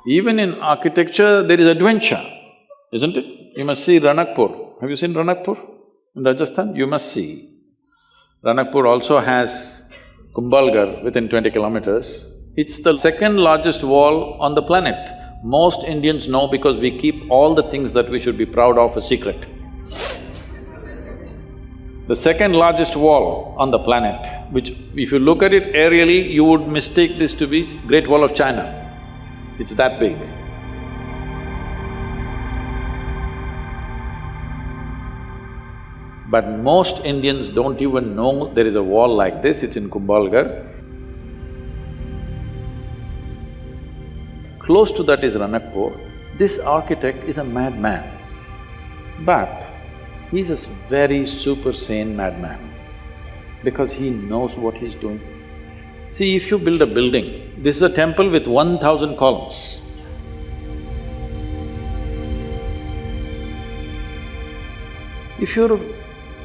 Even in architecture, there is adventure, isn't it? You must see Ranakpur. Have you seen Ranakpur in Rajasthan? You must see. Ranakpur also has Kumbhalgarh within 20 kilometers. It's the second largest wall on the planet. Most Indians know because we keep all the things that we should be proud of a secret. The second largest wall on the planet, which if you look at it aerially, you would mistake this to be Great Wall of China. It's that big. But most Indians don't even know there is a wall like this, it's in Kumbhalgarh. Close to that is Ranakpur. This architect is a madman, but he's a very super sane madman because he knows what he's doing. See, if you build a building, this is a temple with 1,000 columns. If you're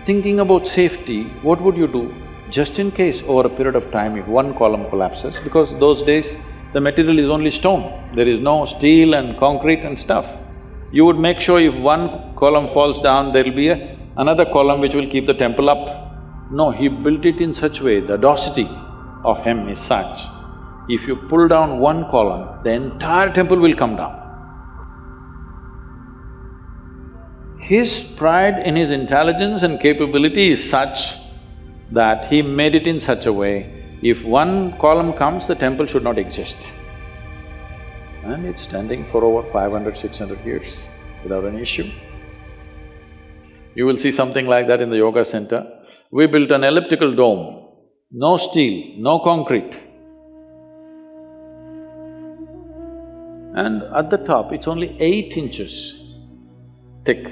thinking about safety, what would you do? Just in case over a period of time, if one column collapses, because those days the material is only stone, there is no steel and concrete and stuff. You would make sure if one column falls down, there'll be another column which will keep the temple up. No, he built it in such way, the audacity of him is such, if you pull down one column, the entire temple will come down. His pride in his intelligence and capability is such that he made it in such a way, if one column comes, the temple should not exist. And it's standing for over 500, 600 years without an issue. You will see something like that in the yoga center. We built an elliptical dome, no steel, no concrete. And at the top, it's only 8 inches thick.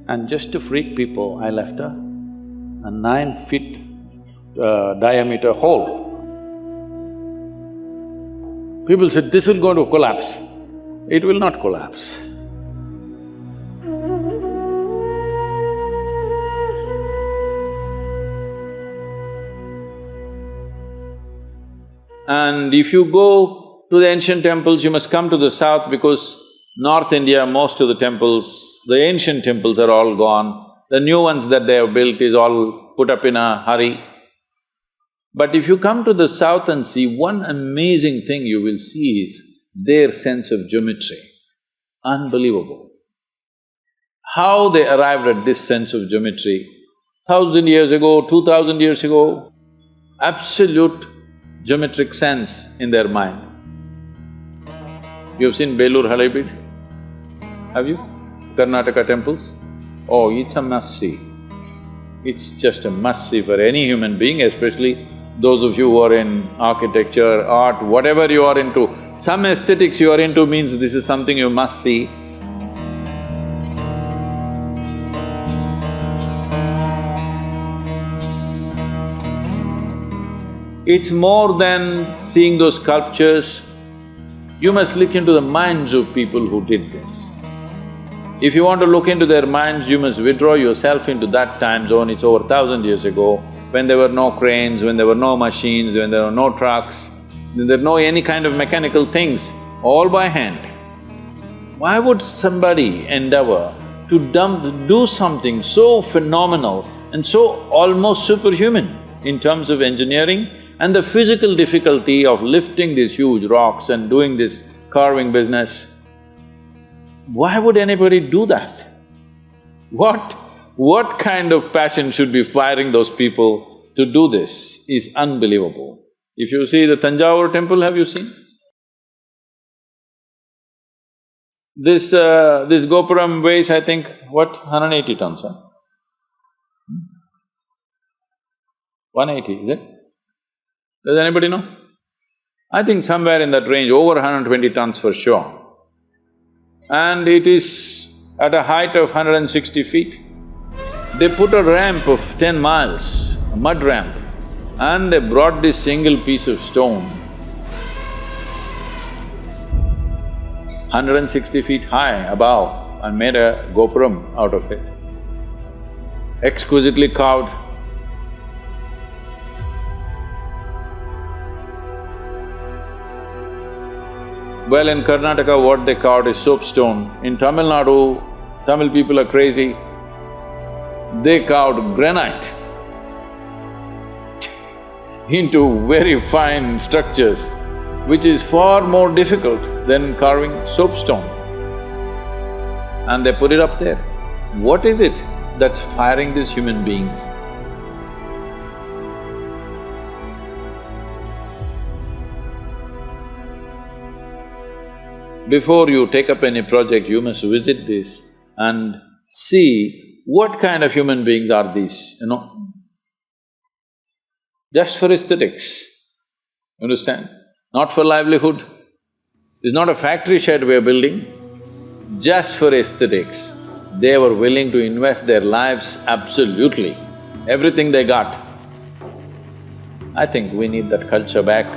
And just to freak people, I left a 9 feet diameter hole. People said, this will go to collapse. It will not collapse. And if you go to the ancient temples, you must come to the south because North India, most of the temples, the ancient temples are all gone. The new ones that they have built is all put up in a hurry. But if you come to the south and see, one amazing thing you will see is their sense of geometry. Unbelievable. How they arrived at this sense of geometry, 1,000 years ago, 2,000 years ago, absolute geometric sense in their mind. You've seen Belur Halebeedu? Have you? Karnataka temples? Oh, it's a must-see. It's just a must-see for any human being, especially those of you who are in architecture, art, whatever you are into. Some aesthetics you are into means this is something you must see. It's more than seeing those sculptures. You must look into the minds of people who did this. If you want to look into their minds, you must withdraw yourself into that time zone. It's over 1,000 years ago, when there were no cranes, when there were no machines, when there were no trucks, when there were no any kind of mechanical things, all by hand. Why would somebody endeavor to do something so phenomenal and so almost superhuman in terms of engineering and the physical difficulty of lifting these huge rocks and doing this carving business? Why would anybody do that? What kind of passion should be firing those people to do this is unbelievable. If you see the Tanjavur temple, have you seen? This Gopuram weighs, I think, what, 180 tons, huh? 180, is it? Does anybody know? I think somewhere in that range, over 120 tons for sure. And it is at a height of 160 feet. They put a ramp of 10 miles, a mud ramp, and they brought this single piece of stone, 160 feet high above, and made a gopuram out of it, exquisitely carved. Well, in Karnataka, what they carved is soapstone. In Tamil Nadu, Tamil people are crazy. They carved granite into very fine structures, which is far more difficult than carving soapstone. And they put it up there. What is it that's firing these human beings? Before you take up any project, you must visit this and see what kind of human beings are these, just for aesthetics, understand? Not for livelihood. It's not a factory shed we're building, just for aesthetics. They were willing to invest their lives absolutely, everything they got. I think we need that culture back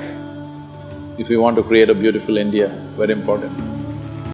if we want to create a beautiful India, very important.